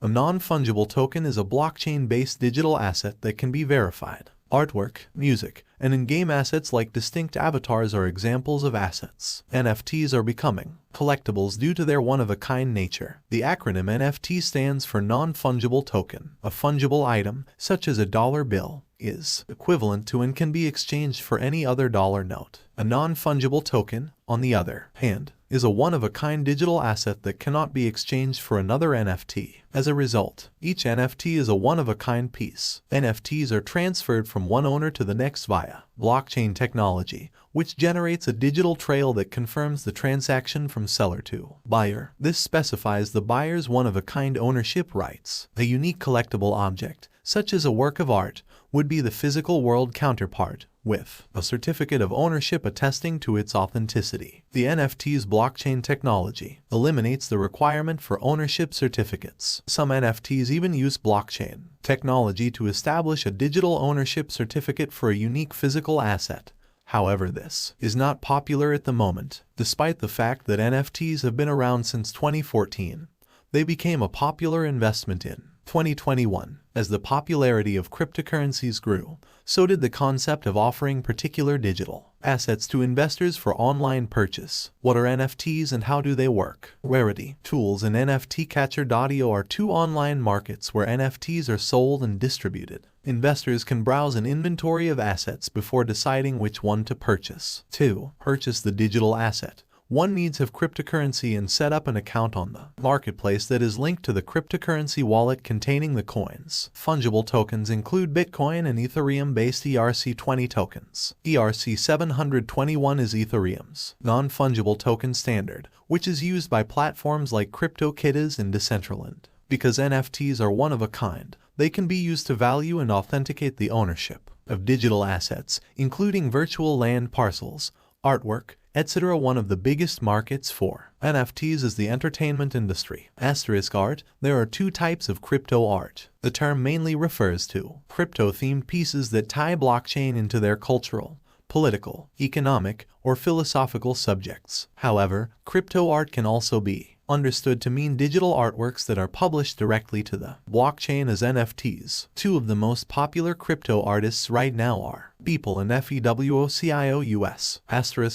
A non-fungible token is a blockchain-based digital asset that can be verified. Artwork, music, and in-game assets like distinct avatars are examples of assets. NFTs are becoming collectibles due to their one-of-a-kind nature. The acronym NFT stands for non-fungible token. A fungible item, such as a dollar bill, is equivalent to and can be exchanged for any other dollar note. A non-fungible token, on the other hand, is a one-of-a-kind digital asset that cannot be exchanged for another NFT. As a result, each NFT is a one-of-a-kind piece. NFTs are transferred from one owner to the next via blockchain technology, which generates a digital trail that confirms the transaction from seller to buyer. This specifies the buyer's one-of-a-kind ownership rights. A unique collectible object, such as a work of art, would be the physical world counterpart, with a certificate of ownership attesting to its authenticity. The NFT's blockchain technology eliminates the requirement for ownership certificates. Some NFTs even use blockchain technology to establish a digital ownership certificate for a unique physical asset. However, this is not popular at the moment. Despite the fact that NFTs have been around since 2014, they became a popular investment in 2021. As the popularity of cryptocurrencies grew, so did the concept of offering particular digital assets to investors for online purchase. What are NFTs and how do they work? Rarity Tools and NFTcatcher.io are two online markets where NFTs are sold and distributed. Investors can browse an inventory of assets before deciding which one to purchase. To purchase the digital asset, one needs to have cryptocurrency and set up an account on the marketplace that is linked to the cryptocurrency wallet containing the coins. Fungible tokens include Bitcoin and Ethereum-based ERC20 tokens. ERC721 is Ethereum's non-fungible token standard, which is used by platforms like CryptoKitties and Decentraland. Because NFTs are one of a kind, they can be used to value and authenticate the ownership of digital assets, including virtual land parcels, artwork, etc. One of the biggest markets for NFTs is the entertainment industry. *art. There are two types of crypto art. The term mainly refers to crypto-themed pieces that tie blockchain into their cultural, political, economic, or philosophical subjects. However, crypto art can also be understood to mean digital artworks that are published directly to the blockchain as NFTs. Two of the most popular crypto artists right now are Beeple and FEWOCIOUS.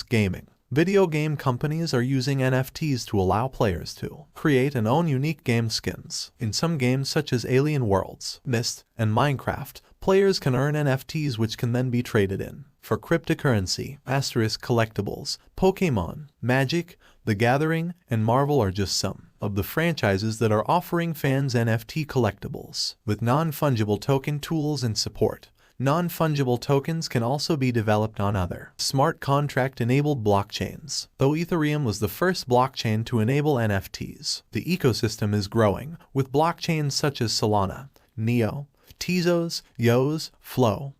Gaming. Video game companies are using NFTs to allow players to create and own unique game skins. In some games such as Alien Worlds, Myst, and Minecraft, players can earn NFTs which can then be traded in for cryptocurrency. Collectibles. Pokemon, Magic, The Gathering, and Marvel are just some of the franchises that are offering fans NFT collectibles. With non-fungible token tools and support, non-fungible tokens can also be developed on other smart contract-enabled blockchains. Though Ethereum was the first blockchain to enable NFTs, the ecosystem is growing, with blockchains such as Solana, Neo, Tezos, Yo's, Flow,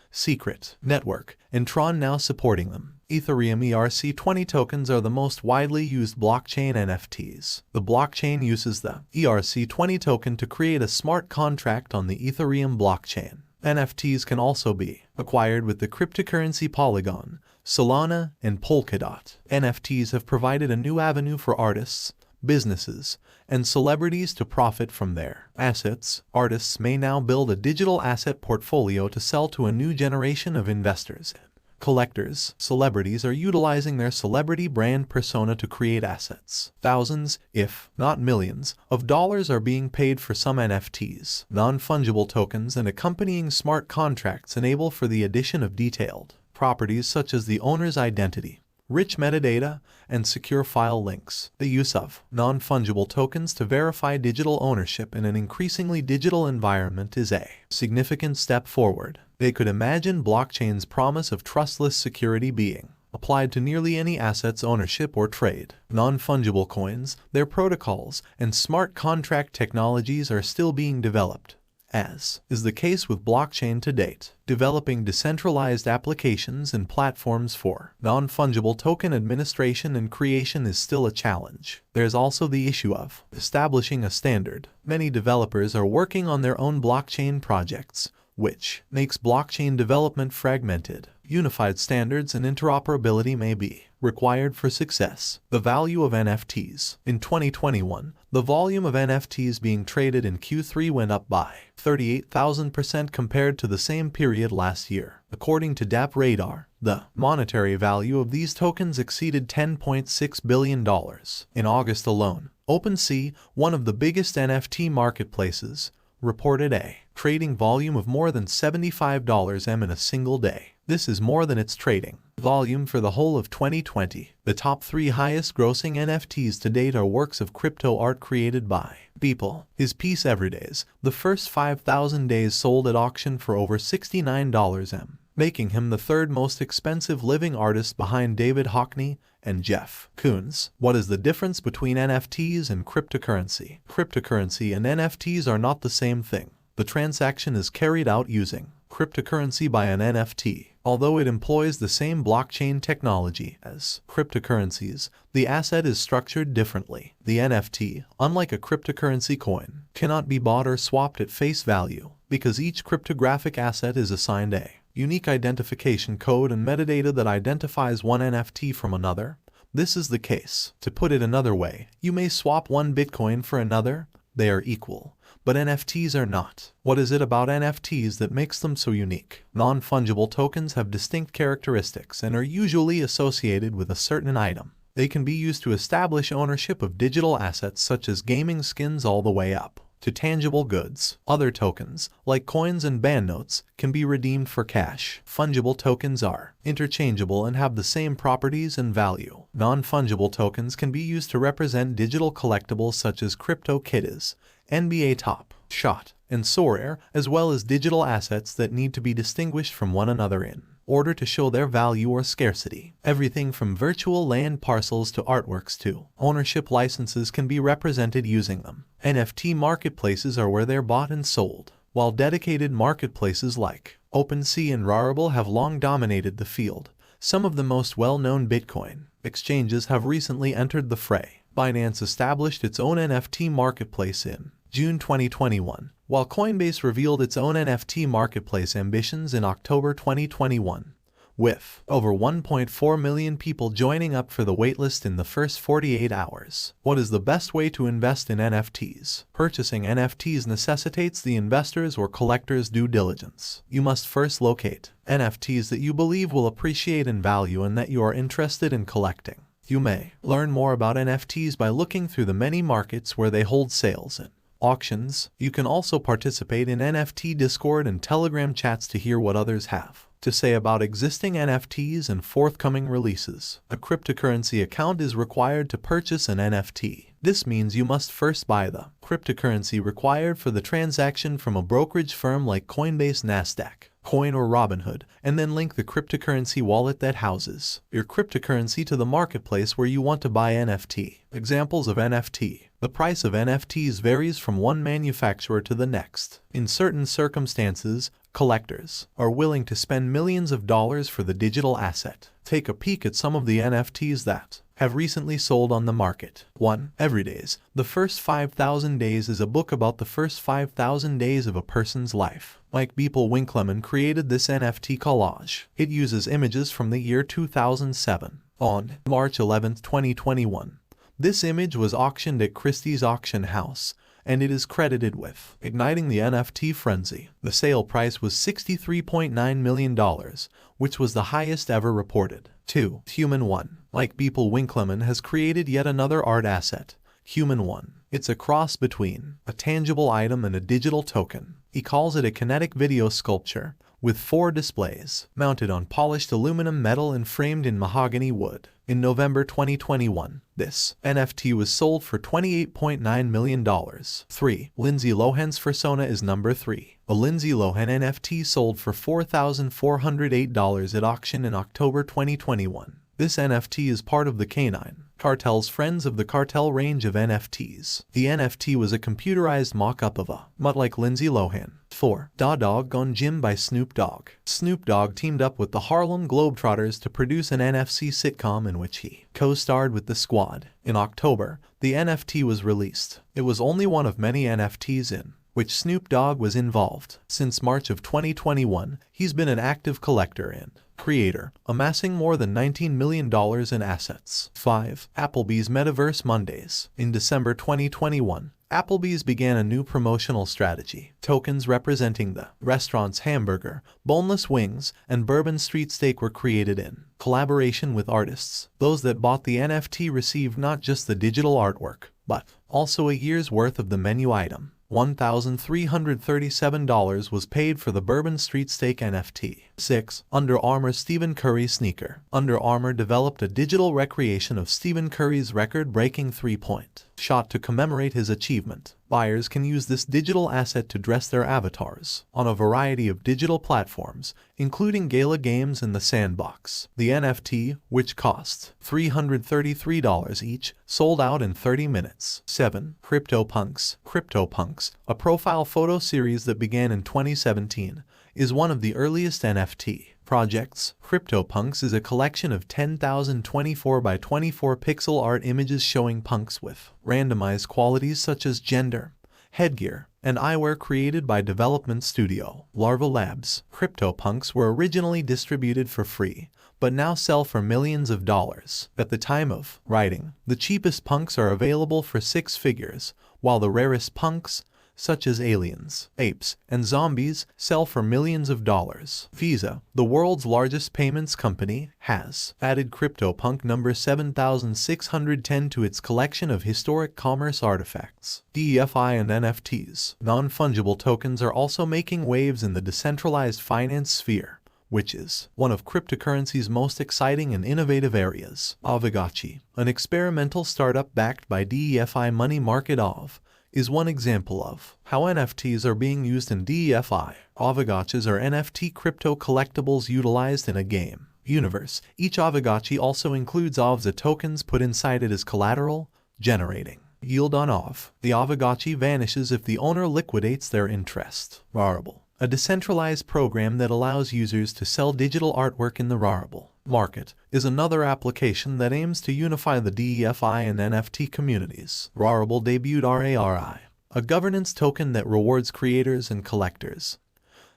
Secret, Network, and Tron now supporting them. Ethereum ERC20 tokens are the most widely used blockchain NFTs. The blockchain uses the ERC20 token to create a smart contract on the Ethereum blockchain. NFTs can also be acquired with the cryptocurrency Polygon, Solana, and Polkadot. NFTs have provided a new avenue for artists, businesses, and celebrities to profit from their assets. Artists may now build a digital asset portfolio to sell to a new generation of investors. Collectors. Celebrities are utilizing their celebrity brand persona to create assets. Thousands, if not millions, of dollars are being paid for some NFTs. Non-fungible tokens and accompanying smart contracts enable for the addition of detailed properties such as the owner's identity, rich metadata, and secure file links. The use of non-fungible tokens to verify digital ownership in an increasingly digital environment is a significant step forward. They could imagine blockchain's promise of trustless security being applied to nearly any asset's ownership or trade. Non-fungible coins, their protocols, and smart contract technologies are still being developed, as is the case with blockchain to date. Developing decentralized applications and platforms for non-fungible token administration and creation is still a challenge. There's also the issue of establishing a standard. Many developers are working on their own blockchain projects, which makes blockchain development fragmented. Unified standards and interoperability may be required for success. The value of NFTs. In 2021, the volume of NFTs being traded in Q3 went up by 38,000% compared to the same period last year. According to DApp Radar, the monetary value of these tokens exceeded $10.6 billion. In August alone, OpenSea, one of the biggest NFT marketplaces, reported a trading volume of more than $75 million in a single day. This is more than its trading volume for the whole of 2020. The top 3 highest grossing NFTs to date are works of crypto art created by people. His piece Everydays, the first 5,000 days sold at auction for over $69 m, making him the 3rd most expensive living artist behind David Hockney and Jeff Koons. What is the difference between NFTs and cryptocurrency? Cryptocurrency and NFTs are not the same thing. The transaction is carried out using cryptocurrency by an NFT. Although it employs the same blockchain technology as cryptocurrencies, the asset is structured differently. The NFT, unlike a cryptocurrency coin, cannot be bought or swapped at face value because each cryptographic asset is assigned a unique identification code and metadata that identifies one NFT from another. This is the case. To put it another way, you may swap one Bitcoin for another. They are equal, but NFTs are not. What is it about NFTs that makes them so unique? Non-fungible tokens have distinct characteristics and are usually associated with a certain item. They can be used to establish ownership of digital assets such as gaming skins all the way up to tangible goods. Other tokens, like coins and banknotes, can be redeemed for cash. Fungible tokens are interchangeable and have the same properties and value. Non-fungible tokens can be used to represent digital collectibles such as crypto kitties, NBA Top Shot, and Sorare, as well as digital assets that need to be distinguished from one another in order to show their value or scarcity. Everything from virtual land parcels to artworks to ownership licenses can be represented using them. NFT marketplaces are where they're bought and sold, while dedicated marketplaces like OpenSea and Rarible have long dominated the field. Some of the most well-known Bitcoin exchanges have recently entered the fray. Binance established its own NFT marketplace in June 2021, while Coinbase revealed its own NFT marketplace ambitions in October 2021, with over 1.4 million people joining up for the waitlist in the first 48 hours. What is the best way to invest in NFTs? Purchasing NFTs necessitates the investor's or collector's due diligence. You must first locate NFTs that you believe will appreciate in value and that you are interested in collecting. You may learn more about NFTs by looking through the many markets where they hold sales and auctions. You can also participate in NFT Discord and Telegram chats to hear what others have to say about existing NFTs and forthcoming releases. A cryptocurrency account is required to purchase an NFT. This means you must first buy the cryptocurrency required for the transaction from a brokerage firm like Coinbase, Nasdaq, Coin, or Robinhood, and then link the cryptocurrency wallet that houses your cryptocurrency to the marketplace where you want to buy NFT. Examples of NFT. The price of NFTs varies from one manufacturer to the next. In certain circumstances, collectors are willing to spend millions of dollars for the digital asset. Take a peek at some of the NFTs that have recently sold on the market. 1. Everydays. The First 5,000 Days is a book about the first 5,000 days of a person's life. Mike Beeple Winkleman created this NFT collage. It uses images from the year 2007. On March 11, 2021, this image was auctioned at Christie's auction house, and it is credited with igniting the NFT frenzy. The sale price was $63.9 million, which was the highest ever reported. 2. Human 1. Mike Beeple Winkleman has created yet another art asset, Human 1. It's a cross between a tangible item and a digital token. He calls it a kinetic video sculpture, with 4 displays, mounted on polished aluminum metal and framed in mahogany wood. In November 2021, this NFT was sold for $28.9 million. 3. Lindsay Lohan's Fursona is number 3. A Lindsay Lohan NFT sold for $4,408 at auction in October 2021. This NFT is part of the Canine Cartel's Friends of the Cartel range of NFTs. The NFT was a computerized mock-up of a mutt like Lindsay Lohan. 4. Da Dog Gone Jim by Snoop Dogg. Snoop Dogg teamed up with the Harlem Globetrotters to produce an NFC sitcom in which he co-starred with the squad. In October, the NFT was released. It was only one of many NFTs in which Snoop Dogg was involved. Since March of 2021, he's been an active collector and creator, amassing more than $19 million in assets. 5. Applebee's Metaverse Mondays. In December 2021, Applebee's began a new promotional strategy. Tokens representing the restaurant's hamburger, boneless wings, and bourbon street steak were created in collaboration with artists. Those that bought the NFT received not just the digital artwork, but also a year's worth of the menu item. $1,337 was paid for the Bourbon Street Steak NFT. 6. Under Armour's Stephen Curry sneaker. Under Armour developed a digital recreation of Stephen Curry's record-breaking three-point shot to commemorate his achievement. Buyers can use this digital asset to dress their avatars on a variety of digital platforms, including Gala Games and The Sandbox. The NFT, which cost $333 each, sold out in 30 minutes. 7. CryptoPunks. CryptoPunks, a profile photo series that began in 2017, is one of the earliest NFT projects. CryptoPunks is a collection of 10,000 24 by 24 pixel art images showing punks with randomized qualities such as gender, headgear, and eyewear created by development studio Larva Labs. CryptoPunks were originally distributed for free, but now sell for millions of dollars. At the time of writing, the cheapest punks are available for 6 figures, while the rarest punks, such as aliens, apes, and zombies, sell for millions of dollars. Visa, the world's largest payments company, has added CryptoPunk number 7610 to its collection of historic commerce artifacts. DeFi and NFTs. Non-fungible tokens are also making waves in the decentralized finance sphere, which is one of cryptocurrency's most exciting and innovative areas. Aavegotchi, an experimental startup backed by DeFi money market is one example of how NFTs are being used in DeFi. Aavegotchis are NFT crypto collectibles utilized in a game universe. Each Aavegotchi also includes AVZA tokens put inside it as collateral, generating yield on AV. The Aavegotchi vanishes if the owner liquidates their interest. Rarible, a decentralized program that allows users to sell digital artwork in the Rarible market, is another application that aims to unify the DeFi and NFT communities. Rarible debuted RARI, a governance token that rewards creators and collectors.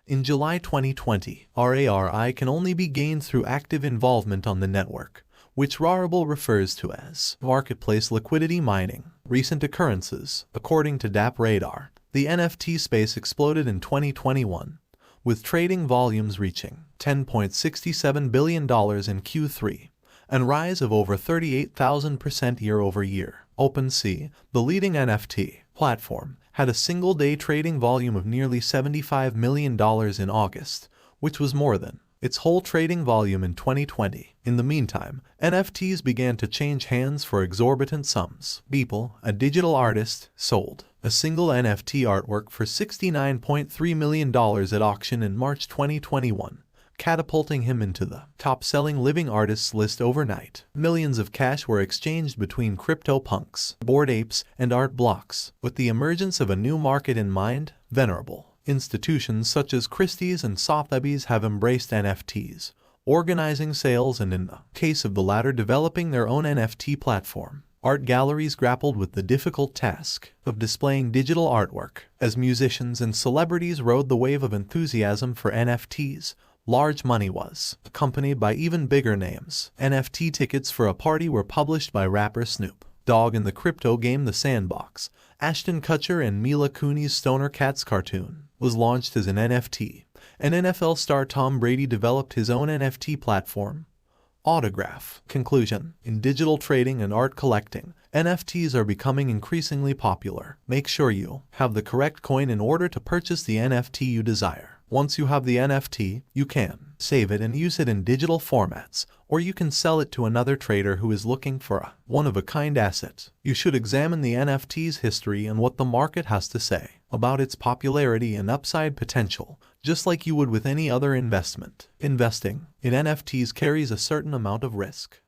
In July 2020, RARI can only be gained through active involvement on the network, which Rarible refers to as marketplace liquidity mining. Recent occurrences. According to DApp Radar, the NFT space exploded in 2021, with trading volumes reaching $10.67 billion in Q3, and rise of over 38,000% year-over-year. OpenSea, the leading NFT platform, had a single-day trading volume of nearly $75 million in August, which was more than its whole trading volume in 2020. In the meantime, NFTs began to change hands for exorbitant sums. Beeple, a digital artist, sold a single NFT artwork for $69.3 million at auction in March 2021, catapulting him into the top-selling living artists list overnight. Millions of cash were exchanged between CryptoPunks, Bored Apes, and art blocks. With the emergence of a new market in mind, venerable institutions such as Christie's and Sotheby's have embraced NFTs, organizing sales and, in the case of the latter, developing their own NFT platform. Art galleries grappled with the difficult task of displaying digital artwork. As musicians and celebrities rode the wave of enthusiasm for NFTs, large money was accompanied by even bigger names. NFT tickets for a party were published by rapper Snoop Dogg in the crypto game The Sandbox. Ashton Kutcher and Mila Kunis' Stoner Cats cartoon was launched as an NFT, and NFL star Tom Brady developed his own NFT platform, Autograph. Conclusion. In digital trading and art collecting, NFTs are becoming increasingly popular. Make sure you have the correct coin in order to purchase the NFT you desire. Once you have the NFT, you can save it and use it in digital formats, or you can sell it to another trader who is looking for a one-of-a-kind asset. You should examine the NFT's history and what the market has to say about its popularity and upside potential, just like you would with any other investment. Investing in NFTs carries a certain amount of risk.